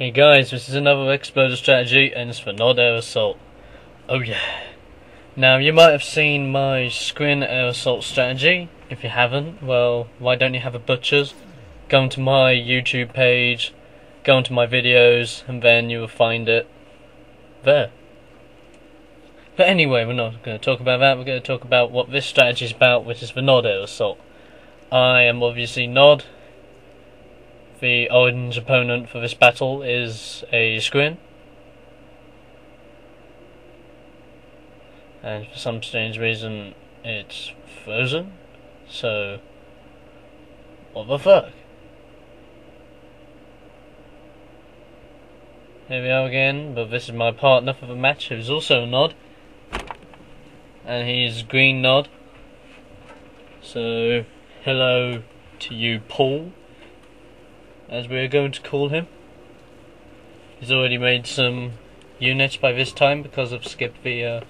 Hey guys, this is another exploder strategy and it's for Nod Air Assault. Oh yeah. Now you might have seen my Scrin Air Assault strategy. If you haven't, well, why don't you have a butcher's? Go onto my YouTube page, go onto my videos, and then you will find it there. But anyway, we're not going to talk about that, we're going to talk about what this strategy is about, which is the Nod Air Assault. I am obviously Nod. The orange opponent for this battle is a Scrin. And for some strange reason it's frozen. So what the fuck? Here we are again, but this is my partner for the match, who's also a Nod. And he's green Nod. So hello to you, Paul, as we're going to call him. He's already made some units by this time because I've skipped the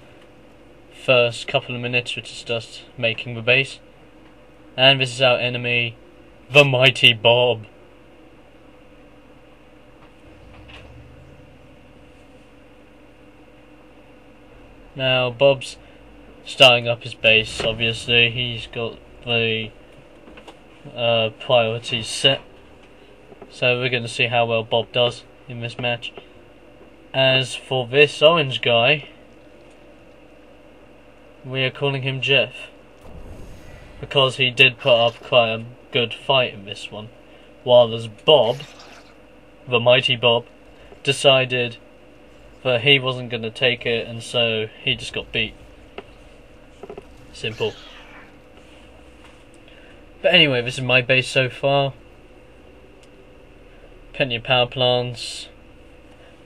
first couple of minutes, which is just making the base. And this is our enemy, the mighty Bob. Now Bob's starting up his base. Obviously he's got the priorities set. So we're going to see how well Bob does in this match. As for this orange guy, we are calling him Jeff, because he did put up quite a good fight in this one. While as Bob, the mighty Bob, decided that he wasn't going to take it, and so he just got beat. Simple. But anyway, this is my base so far. Plenty of power plants.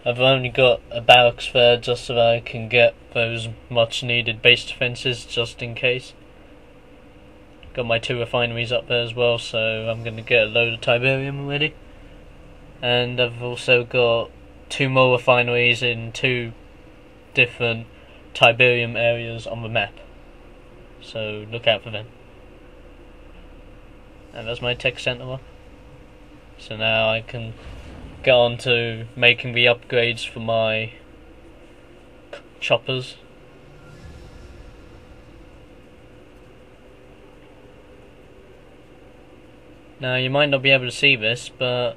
I've only got a barracks there just so that I can get those much needed base defences just in case. Got my 2 refineries up there as well, so I'm going to get a load of Tiberium already. And I've also got 2 more refineries in 2 different Tiberium areas on the map. So look out for them. And that's my tech centre one. So now I can get on to making the upgrades for my choppers. Now you might not be able to see this, but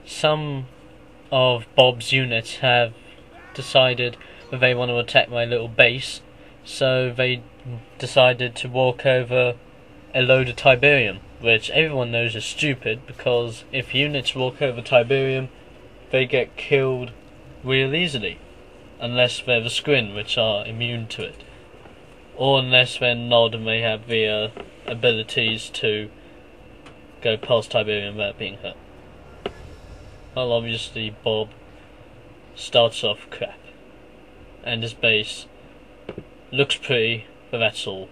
some of Bob's units have decided that they want to attack my little base, so they decided to walk over a load of Tiberium, which everyone knows is stupid, because if units walk over Tiberium, they get killed real easily, unless they're the Scrin, which are immune to it, or unless they're Nod and they have the abilities to go past Tiberium without being hurt. Well, obviously Bob starts off crap, and his base looks pretty, but that's all.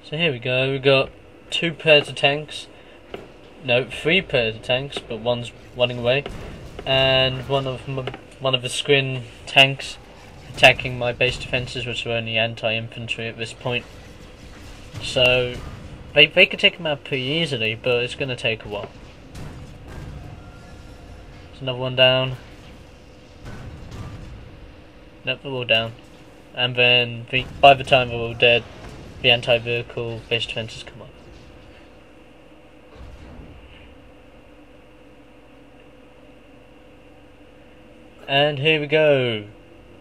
So here we go, we've got 2 pairs of tanks, no, 3 pairs of tanks, but one's running away, and one of the Scrin tanks attacking my base defences, which are only anti-infantry at this point. So they could take them out pretty easily, but it's going to take a while. There's another one down. Nope, they're all down. And then by the time they're all dead, the anti-vehicle base defences come up. And here we go.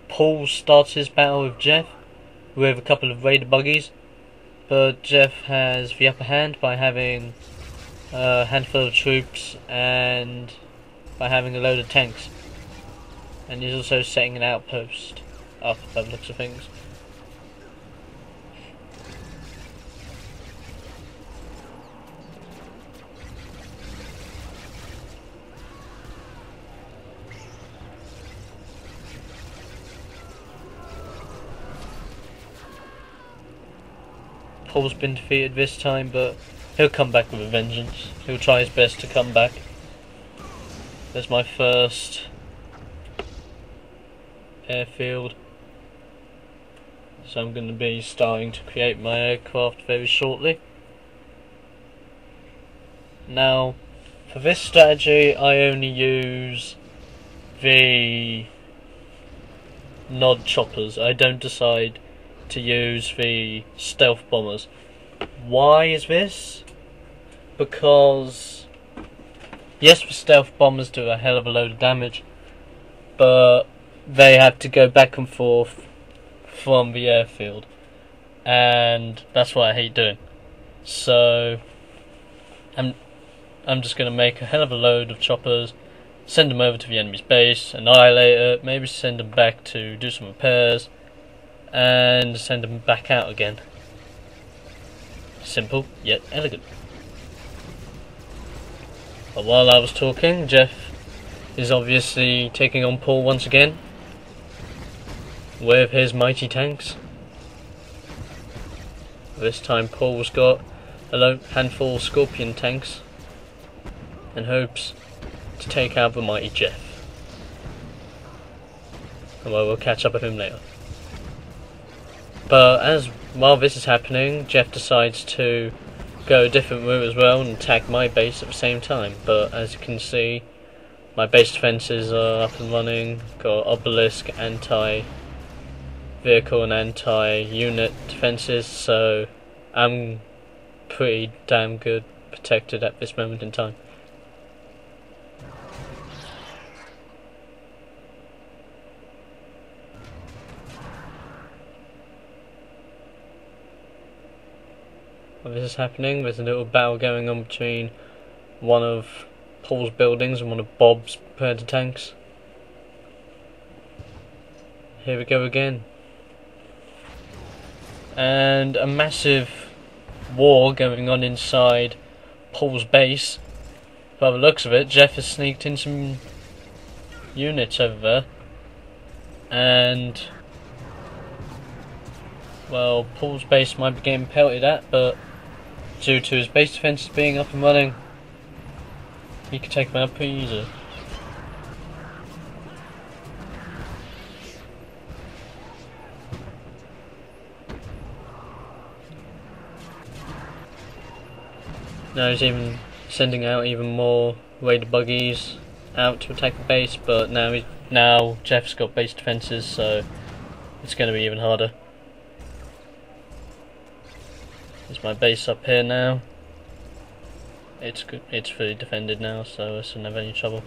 Paul starts his battle with Jeff with a couple of raider buggies, but Jeff has the upper hand by having a handful of troops and by having a load of tanks. And he's also setting an outpost up by the looks of things. Paul's been defeated this time, but he'll come back with a vengeance. He'll try his best to come back. There's my first airfield. So I'm going to be starting to create my aircraft very shortly. Now, for this strategy, I only use the nod choppers. I don't decide to use the stealth bombers. Why is this? Because yes, the stealth bombers do a hell of a load of damage, but they have to go back and forth from the airfield, and that's what I hate doing. So I'm just going to make a hell of a load of choppers, send them over to the enemy's base, annihilate it, maybe send them back to do some repairs, and send them back out again. Simple, yet elegant. But while I was talking, Jeff is obviously taking on Paul once again with his mighty tanks. This time Paul's got a handful of Scorpion tanks and hopes to take out the mighty Jeff. And we'll catch up with him later. But while this is happening, Jeff decides to go a different route as well and attack my base at the same time. But as you can see, my base defences are up and running. Got obelisk, anti-vehicle and anti-unit defences, so I'm pretty damn good protected at this moment in time. While this is happening, there's a little battle going on between one of Paul's buildings and one of Bob's predator tanks. Here we go again. And a massive war going on inside Paul's base. By the looks of it, Jeff has sneaked in some units over there. And well, Paul's base might be getting pelted at, but due to his base defences being up and running, he can take them out pretty easily. Now he's even sending out even more raider buggies out to attack the base, but now Jeff's got base defences, so it's going to be even harder. There's my base up here now. It's good. It's fully defended now, so I shouldn't have any trouble.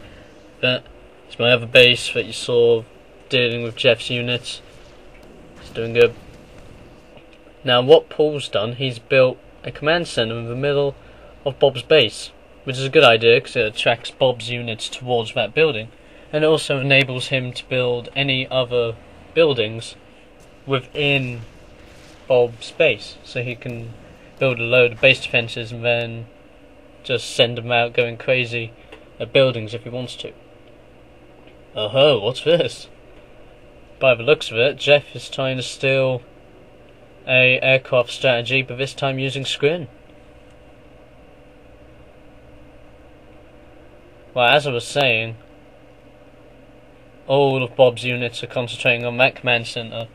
But it's my other base that you saw dealing with Jeff's units. It's doing good. Now what Paul's done, he's built a command centre in the middle of Bob's base, which is a good idea because it attracts Bob's units towards that building, and it also enables him to build any other buildings within Bob's base, so he can build a load of base defences and then just send them out going crazy at buildings if he wants to. Oh, what's this? By the looks of it, Jeff is trying to steal a aircraft strategy, but this time using Scrin. Well, as I was saying, all of Bob's units are concentrating on that command centre.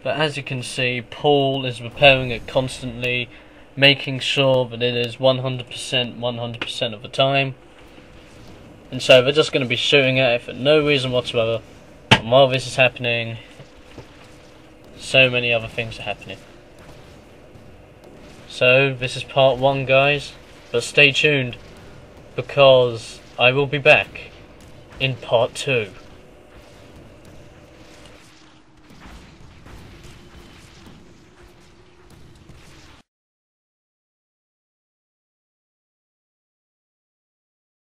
But as you can see, Paul is repairing it constantly, making sure that it is 100% of the time. And so they're just going to be shooting at it for no reason whatsoever. And while this is happening, so many other things are happening. So this is part 1, guys, but stay tuned, because I will be back in part 2.